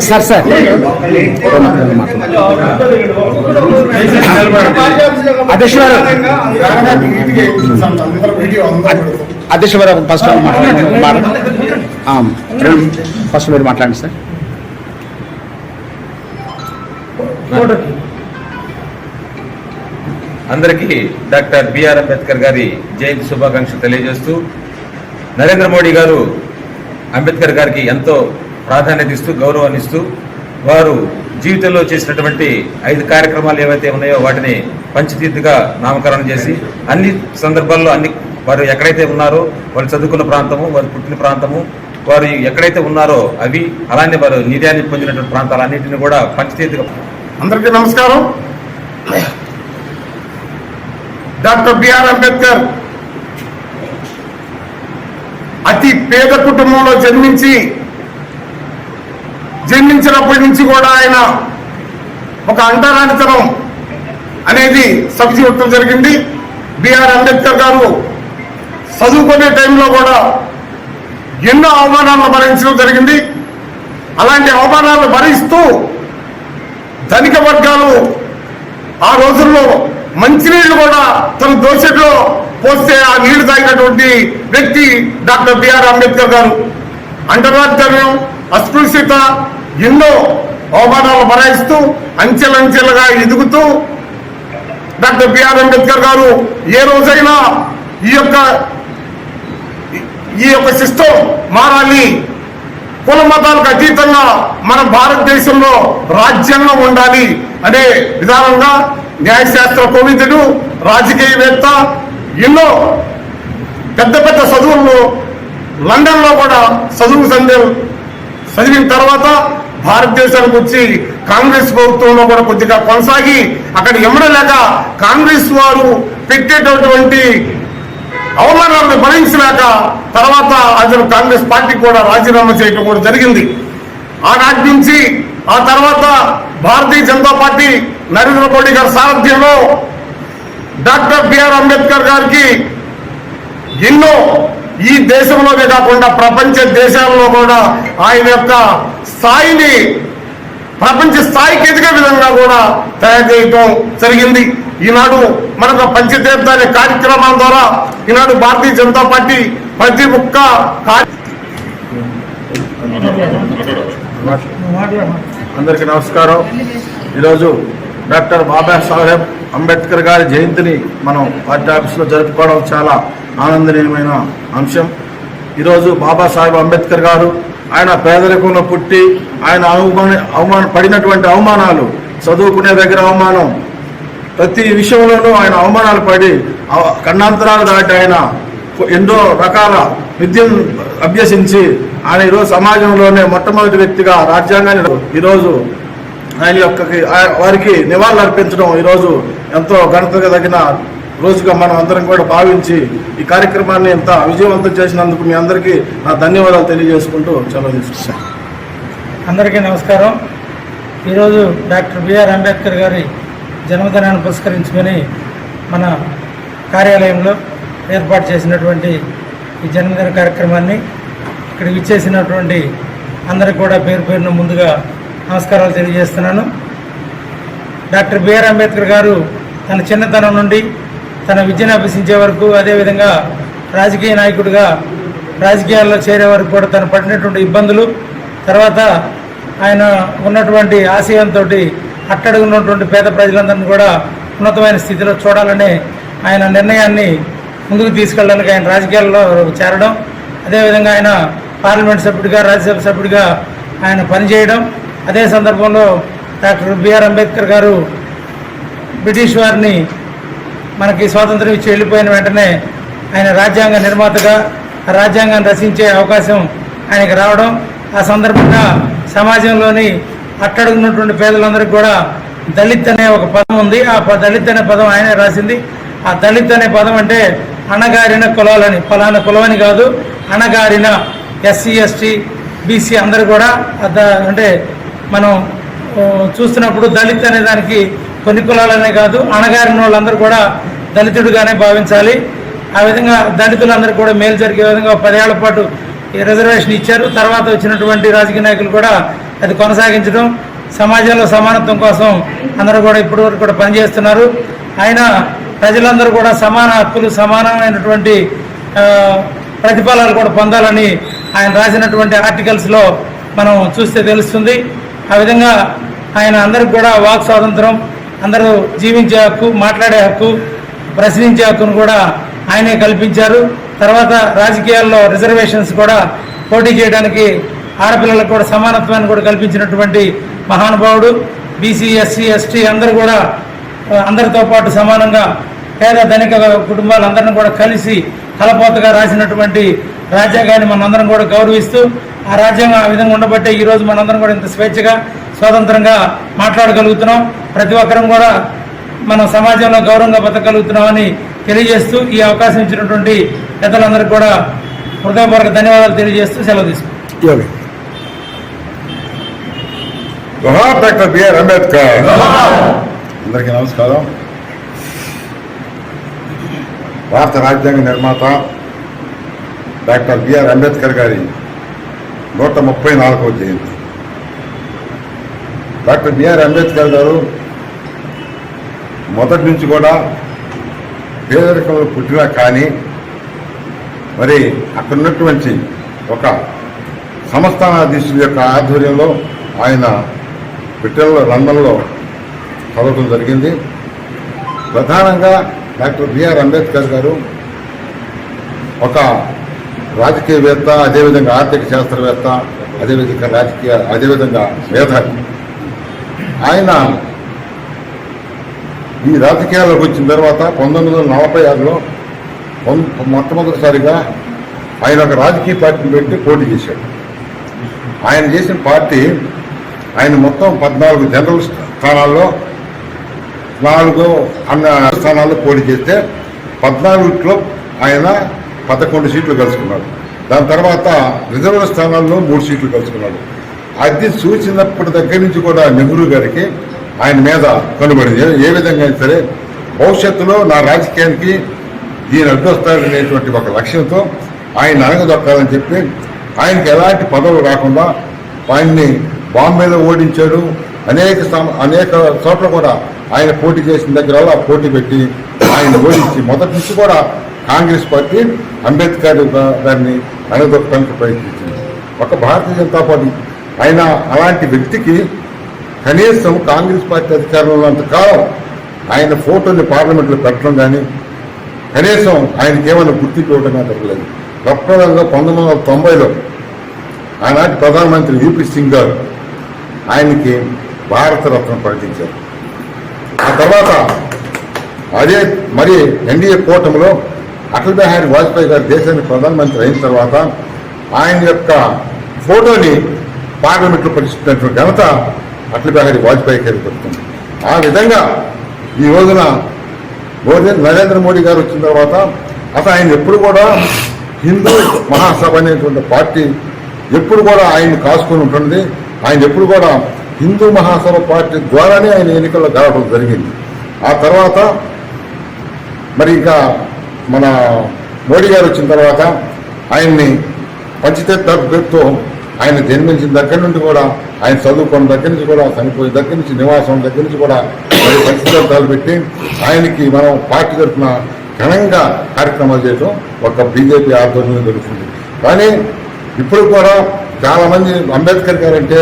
Sir sir అధ్యక్ష గారు first మీరు మాట్లాడండి సార్. అందరికీ డాక్టర్ బిఆర్ అంబేద్కర్ గారి జయంతి శుభాకాంక్షలు తెలియజేస్తూ, నరేంద్ర మోడీ గారు అంబేద్కర్ గారికి ఎంతో ప్రాధాన్యత ఇస్తూ గౌరవాన్ని ఇస్తూ వారు జీవితంలో చేసినటువంటి 5 కార్యక్రమాలు ఏవైతే ఉన్నాయో వాటిని పంచతీర్థగా నామకరణం చేసి అన్ని సందర్భాల్లో వారు ఎక్కడైతే ఉన్నారో వారు చదువుకున్న ప్రాంతము, వారు పుట్టిన ప్రాంతము, వారు ఎక్కడైతే ఉన్నారో అవి అలానే వారు నిర్యాన్ని పొందినటువంటి ప్రాంతాలన్నింటినీ కూడా పంచతీర్థగా. అందరికీ నమస్కారం. డాక్టర్ బిఆర్ అంబేద్కర్ అతి పేద కుటుంబంలో జన్మించినప్పటి నుంచి కూడా ఆయన ఒక అంటరానితనం అనేది సబ్జెక్ట్ జరిగింది. బిఆర్ అంబేద్కర్ గారు చదువుకునే టైంలో కూడా ఎన్నో అవమానాలను భరించడం జరిగింది. అలాంటి అవమానాలను భరిస్తూ ధనిక వర్గాలు ఆ రోజుల్లో మంచినీళ్లు కూడా తన దోశలో పోస్తే ఆ నీళ్లు తాగినటువంటి వ్యక్తి డాక్టర్ బిఆర్ అంబేద్కర్ గారు. అంటరానితనం, అస్పృశ్యత, ఎన్నో అవమానాలు భరాయిస్తూ అంచెలంచెలుగా ఎదుగుతూ డాక్టర్ బిఆర్ అంబేద్కర్ గారు ఏ రోజైనా ఈ యొక్క సిస్టమ్ మారాలి, కుల మతాలకు అతీతంగా మన భారతదేశంలో రాజ్యాంగం ఉండాలి అనే విధానంగా న్యాయశాస్త్ర కోవిదుడు, రాజకీయవేత్త, ఎన్నో పెద్ద పెద్ద చదువుల్లో లండన్లో కూడా చదివిన తర్వాత భారతదేశానికి వచ్చి కాంగ్రెస్ ప్రభుత్వంలో కూడా కొద్దిగా కొనసాగి అక్కడ ఎమ్మడలేక కాంగ్రెస్ వారు పెట్టేటటువంటి అవమానాలను భరించలేక తర్వాత అతను కాంగ్రెస్ పార్టీ కూడా రాజీనామా చేయడం కూడా జరిగింది. ఆనాటి నుంచి ఆ తర్వాత భారతీయ జనతా పార్టీ నరేంద్ర మోడీ గారి సారథ్యంలో డాక్టర్ బిఆర్ అంబేద్కర్ గారికి ఎన్నో ఈ దేశంలోనే కాకుండా ప్రపంచ దేశాల్లో కూడా ఆయన యొక్క స్థాయిని ప్రపంచ స్థాయికి ఎదిగే విధంగా కూడా తయారు చేయటం జరిగింది. ఈనాడు మనకు పంచతీర్థ అనే కార్యక్రమం ద్వారా ఈనాడు భారతీయ జనతా పార్టీ ప్రతి ఒక్క అందరికీ నమస్కారం. ఈరోజు డాక్టర్ బాబాసాహెబ్ అంబేద్కర్ గారి జయంతిని మనం పార్టీ ఆఫీసులో జరుపుకోవడం చాలా ఆనందనీయమైన అంశం. ఈరోజు బాబాసాహెబ్ అంబేద్కర్ గారు ఆయన పేదరికంలో పుట్టి ఆయన పడినటువంటి అవమానాలు, చదువుకునే దగ్గర అవమానం, ప్రతి విషయంలోనూ ఆయన అవమానాలు పడి ఖండాంతరాలు దాటి ఆయన ఎన్నో రకాల విద్యను అభ్యసించి ఆయన ఈరోజు సమాజంలోనే మొట్టమొదటి వ్యక్తిగా రాజ్యాంగాన్ని ఈరోజు ఆయన వారికి నివాళులు అర్పించడం ఈరోజు ఎంతో ఘనతగా తగిన రోజుగా మనం అందరం కూడా భావించి ఈ కార్యక్రమాన్ని ఎంత విజయవంతం చేసినందుకు మీ అందరికీ నా ధన్యవాదాలు తెలియజేసుకుంటూ సెలవు తీసుకుంటాను. అందరికీ నమస్కారం. ఈరోజు డాక్టర్ బిఆర్ అంబేద్కర్ గారి జన్మదినాన్ని పురస్కరించుకొని మన కార్యాలయంలో ఏర్పాటు చేసినటువంటి ఈ జన్మదిన కార్యక్రమాన్ని ఇక్కడ విచ్చేసినటువంటి అందరికీ కూడా పేరు పేరున ముందుగా నమస్కారాలు తెలియజేస్తున్నాను. డాక్టర్ బిఆర్ అంబేద్కర్ గారు తన చిన్నతనం నుండి తన విద్యను అభ్యసించే వరకు, అదేవిధంగా రాజకీయ నాయకుడిగా రాజకీయాల్లో చేరే వరకు కూడా తను పడినటువంటి ఇబ్బందులు, తర్వాత ఆయన ఉన్నటువంటి ఆశయంతో అట్టడుగున్నటువంటి పేద ప్రజలందరినీ కూడా ఉన్నతమైన స్థితిలో చూడాలనే ఆయన నిర్ణయాన్ని ముందుకు తీసుకెళ్ళడానికి ఆయన రాజకీయాల్లో చేరడం, అదేవిధంగా ఆయన పార్లమెంట్ సభ్యుడిగా, రాజ్యసభ సభ్యుడిగా ఆయన పనిచేయడం, అదే సందర్భంలో డాక్టర్ బిఆర్ అంబేద్కర్ గారు బ్రిటిష్ వారిని మనకి స్వాతంత్రం ఇచ్చి వెళ్ళిపోయిన వెంటనే ఆయన రాజ్యాంగ నిర్మాతగా రాజ్యాంగాన్ని రచించే అవకాశం ఆయనకు రావడం, ఆ సందర్భంగా సమాజంలోని అట్టడుగున్నటువంటి పేదలందరికీ కూడా దళిత్ అనే ఒక పదం ఉంది. ఆ దళిత్ అనే పదం ఆయనే రాసింది. ఆ దళిత్ అనే పదం అంటే అణగారిన కులాలని, ఫలానా కులమని కాదు, అణగారిన ఎస్సీ, ఎస్టీ, బీసీ అందరూ కూడా అంటే మనం చూస్తున్నప్పుడు దళిత్ అనే దానికి కొన్ని కులాలనే కాదు, అణగారిన వాళ్ళందరూ కూడా దళితుడిగానే భావించాలి. ఆ విధంగా దళితులందరూ కూడా మేలు జరిగే విధంగా 10 ఏళ్ల పాటు రిజర్వేషన్ ఇచ్చారు. తర్వాత వచ్చినటువంటి రాజకీయ నాయకులు కూడా అది కొనసాగించడం, సమాజంలో సమానత్వం కోసం అందరూ కూడా ఇప్పటివరకు కూడా పనిచేస్తున్నారు. ఆయన ప్రజలందరూ కూడా సమాన హక్కులు, సమానమైనటువంటి ప్రతిఫలాలు కూడా పొందాలని ఆయన రాసినటువంటి ఆర్టికల్స్లో మనం చూస్తే తెలుస్తుంది. ఆ విధంగా ఆయన అందరికి కూడా వాక్ స్వాతంత్రం, అందరూ జీవించే హక్కు, మాట్లాడే హక్కు, ప్రశ్నించే హక్కును కూడా ఆయనే కల్పించారు. తర్వాత రాజకీయాల్లో రిజర్వేషన్స్ కూడా పోటీ చేయడానికి ఆడపిల్లలకు కూడా సమానత్వాన్ని కూడా కల్పించినటువంటి మహానుభావుడు. బీసీ, ఎస్సీ, ఎస్టీ అందరూ కూడా అందరితో పాటు సమానంగా పేద ధనిక కుటుంబాలందరినీ కూడా కలిసి కలపోతగా రాసినటువంటి రాజ్యాంగాన్ని మనందరం కూడా గౌరవిస్తూ, ఆ రాజ్యాంగం ఆ విధంగా ఉండబట్టే ఈరోజు మనందరం కూడా ఇంత స్వేచ్ఛగా స్వతంత్రంగా మాట్లాడగలుగుతున్నాం. ప్రతి ఒక్కరం కూడా మనం సమాజంలో గౌరవంగా బతకగలుగుతున్నామని తెలియజేస్తూ, ఈ అవకాశం ఇచ్చినటువంటి పెద్దలందరికీ కూడా హృదయపూర్వక ధన్యవాదాలు తెలియజేస్తూ సెలవు తీసుకుంటాం. జోహార్ డాక్టర్ బిఆర్ అంబేద్కర్. అందరికీ నమస్కారం. భారత రాజ్యాంగ నిర్మాత డాక్టర్ బిఆర్ అంబేద్కర్ గారి 134వ జయంతి. డాక్టర్ బిఆర్ అంబేద్కర్ గారు మొదటి నుంచి కూడా పేదరికంలో పుట్టినా కానీ మరి అక్కడ ఉన్నటువంటి ఒక సంస్థానాధీశుల యొక్క ఆధ్వర్యంలో ఆయన బ్రిటన్లో, లండన్లో చదవటం జరిగింది. ప్రధానంగా డాక్టర్ బిఆర్ అంబేద్కర్ గారు ఒక రాజకీయవేత్త, అదేవిధంగా ఆర్థిక శాస్త్రవేత్త, అదేవిధంగా మేధావి. ఆయన ఈ రాజకీయాల్లోకి వచ్చిన తర్వాత 1946లో మొట్టమొదటిసారిగా ఆయన ఒక రాజకీయ పార్టీని పెట్టి పోటీ చేశాడు. ఆయన చేసిన పార్టీ, ఆయన మొత్తం 14 జనరల్ స్థానాల్లో 4 స్థానాల్లో పోటీ చేస్తే 14లో ఆయన 11 సీట్లు గెలుచుకున్నాడు. దాని తర్వాత రిజర్వ్ స్థానాల్లో 3 సీట్లు గెలుచుకున్నాడు. అది చూసినప్పటి దగ్గర నుంచి కూడా నెహ్రూ గారికి ఆయన మీద కనుబడింది. ఏ విధంగా అయినా సరే భవిష్యత్తులో నా రాజకీయానికి ఈయన అడ్డొస్తాడనేటువంటి ఒక లక్ష్యంతో ఆయన అణగదొక్కాలని చెప్పి ఆయనకి ఎలాంటి పదవులు రాకుండా ఆయన్ని బాంబేలో ఓడించాడు. అనేక చోట్ల కూడా ఆయన పోటీ చేసిన దగ్గర పోటీ పెట్టి ఆయన ఓడించి మొదటి నుంచి కూడా కాంగ్రెస్ పార్టీ అంబేద్కర్ గారిని అణగదొక్కడానికి ప్రయత్నించింది. ఒక భారతీయ జనతా పార్టీ ఆయన అలాంటి వ్యక్తికి కనీసం కాంగ్రెస్ పార్టీ అధికారంలో ఉన్నంతకాలం ఆయన ఫోటోని పార్లమెంట్లో పెట్టడం కానీ, కనీసం ఆయనకి ఏమైనా గుర్తింపు ఇవ్వడం కానీ జరగలేదు. ప్రప్రదంగా 1990లో ఆనాటి ప్రధానమంత్రి విపి సింగ్ గారు ఆయనకి భారతరత్న ప్రకటించారు. ఆ తర్వాత అదే మరి ఎన్డీఏ కూటమిలో అటల్ బిహారీ వాజ్పేయి గారు దేశానికి ప్రధానమంత్రి అయిన తర్వాత ఆయన యొక్క ఫోటోని పార్లమెంట్లో పరిస్థితున్నటువంటి ఘనత అటల్ బిహారీ వాజ్పేయి గారికి దొరుకుతుంది. ఆ విధంగా ఈ రోజున నరేంద్ర మోడీ గారు వచ్చిన తర్వాత అసలు ఆయన ఎప్పుడు కూడా హిందూ మహాసభ అనేటువంటి పార్టీ ఎప్పుడు కూడా ఆయన్ని కాసుకొని ఉంటుంది. ఆయన ఎప్పుడు కూడా హిందూ మహాసభ పార్టీ ద్వారానే ఆయన ఎన్నికల్లో గెలవడం జరిగింది. ఆ తర్వాత మరి ఇంకా మన మోడీ గారు వచ్చిన తర్వాత ఆయన్ని పంచతత్వ పేరుతో ఆయన జన్మించిన దగ్గర నుండి కూడా, ఆయన చదువుకున్న దగ్గర నుంచి కూడా, చనిపోయిన దగ్గర నుంచి, నివాసం దగ్గర నుంచి కూడా మరి పంచతత్వాలు పెట్టి ఆయనకి మనం పార్టీ తరఫున ఘనంగా కార్యక్రమాలు చేయడం ఒక బీజేపీ ఆధ్వర్యంలో జరుగుతుంది. కానీ ఇప్పుడు కూడా చాలా మంది అంబేద్కర్ గారు అంటే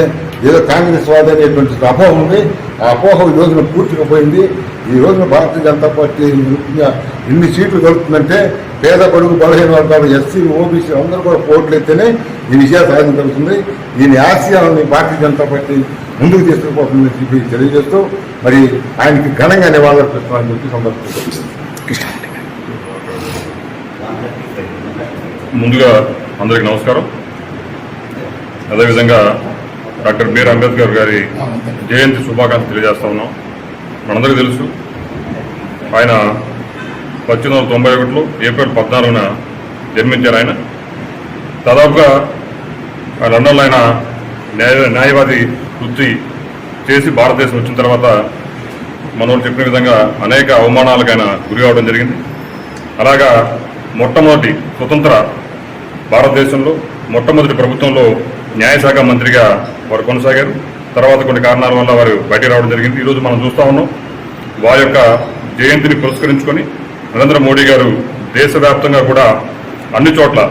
ఏదో కాంగ్రెస్ వాది అనేటువంటి అపోహ ఉంది. ఆ అపోహ ఈ రోజున పూర్తిగా పోయింది. ఈ రోజున భారతీయ జనతా పార్టీ ఇన్ని సీట్లు దొరుకుతుందంటే పేద బడుగు బలహీన వర్గాలు, ఎస్సీ, ఓబీసీ అందరూ కూడా పోట్లు ఎత్తేనే ఈ విజయాలు సాధించగలుగుతుంది. దీని ఆశయాలని భారతీయ జనతా పార్టీ ముందుకు తీసుకుపోతుందని చెప్పి తెలియజేస్తూ మరి ఆయనకి ఘనంగా నివాళులర్పిస్తున్నారని చెప్పి సందర్భంగా ముందుగా అందరికీ నమస్కారం. అదేవిధంగా డాక్టర్ బిఆర్ అంబేద్కర్ గారి జయంతి శుభాకాంక్షలు తెలియజేస్తా ఉన్నాం. మనందరికీ తెలుసు, ఆయన 1891లో ఏప్రిల్ 14న జన్మించారు. ఆయన దాదాపుగా లండన్లో ఆయన న్యాయవాది వృత్తి చేసి భారతదేశం వచ్చిన తర్వాత మనోళ్ళు చెప్పిన విధంగా అనేక అవమానాలకు ఆయన గురి కావడం జరిగింది. అలాగా మొట్టమొదటి స్వతంత్ర భారతదేశంలో మొట్టమొదటి ప్రభుత్వంలో న్యాయశాఖ మంత్రిగా వారు కొనసాగారు. తర్వాత కొన్ని కారణాల వల్ల వారు బయటికి రావడం జరిగింది. ఈరోజు మనం చూస్తా ఉన్నాం వారి యొక్క జయంతిని పురస్కరించుకొని నరేంద్ర మోడీ గారు దేశవ్యాప్తంగా కూడా అన్ని చోట్ల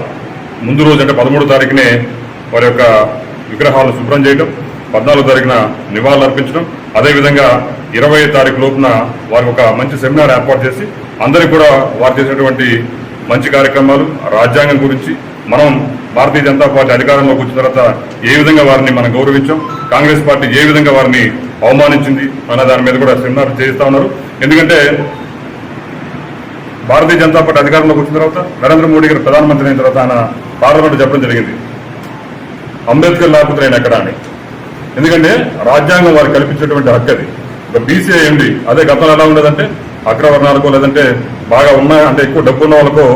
ముందు రోజు అంటే 13వ తారీఖునే వారి యొక్క విగ్రహాలను శుభ్రం చేయడం, 14వ తారీఖున నివాళులు అర్పించడం, అదేవిధంగా 20వ తారీఖు లోపున వారికి ఒక మంచి సెమినార్ ఏర్పాటు చేసి అందరికీ కూడా వారు చేసినటువంటి మంచి కార్యక్రమాలు, రాజ్యాంగం గురించి, మనం భారతీయ జనతా పార్టీ అధికారంలోకి వచ్చిన తర్వాత ఏ విధంగా వారిని మనం గౌరవించాం, కాంగ్రెస్ పార్టీ ఏ విధంగా వారిని అవమానించింది అన్న దాని మీద కూడా సెమినార్ చేయిస్తా ఉన్నారు. ఎందుకంటే భారతీయ జనతా పార్టీ అధికారంలోకి వచ్చిన తర్వాత నరేంద్ర మోడీ గారు ప్రధానమంత్రి అయిన తర్వాత ఆయన పార్లమెంట్ చెప్పడం జరిగింది, అంబేద్కర్ లేకపోతే నేను ఎక్కడ అని. ఎందుకంటే రాజ్యాంగం వారు కల్పించేటువంటి హక్కు అది. ఒక బీసీ అయ్యండి, అదే గతంలో ఎలా ఉండేదంటే అగ్రవర్ణాలకో లేదంటే బాగా ఉన్న అంటే ఎక్కువ డబ్బు ఉన్న వాళ్ళకో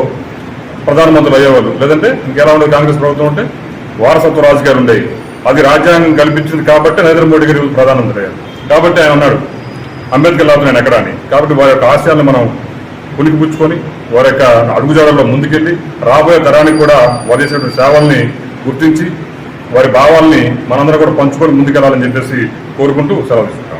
ప్రధానమంత్రులు అయ్యేవాళ్ళు, లేదంటే ఇంకెలా ఉండేది కాంగ్రెస్ ప్రభుత్వం ఉంటే వారసత్వ రాజకీయాలు ఉండేవి. అది రాజ్యాంగం కల్పించింది కాబట్టి నరేంద్ర మోడీ గారు ప్రధానమంత్రి అయ్యారు. కాబట్టి ఆయన ఉన్నాడు అంబేద్కర్ లేకపోతే నేను ఎక్కడ అని. కాబట్టి వారి యొక్క ఆశయాలను మనం పుణికిపుచ్చుకొని వారి యొక్క అడుగుజాడల్లో ముందుకెళ్ళి రాబోయే తరానికి కూడా వారు చేసినటువంటి సేవల్ని గుర్తించి వారి భావాల్ని మనందరం కూడా పంచుకొని ముందుకెళ్లాలని చెప్పేసి కోరుకుంటూ సెలవు తీసుకుంటాం.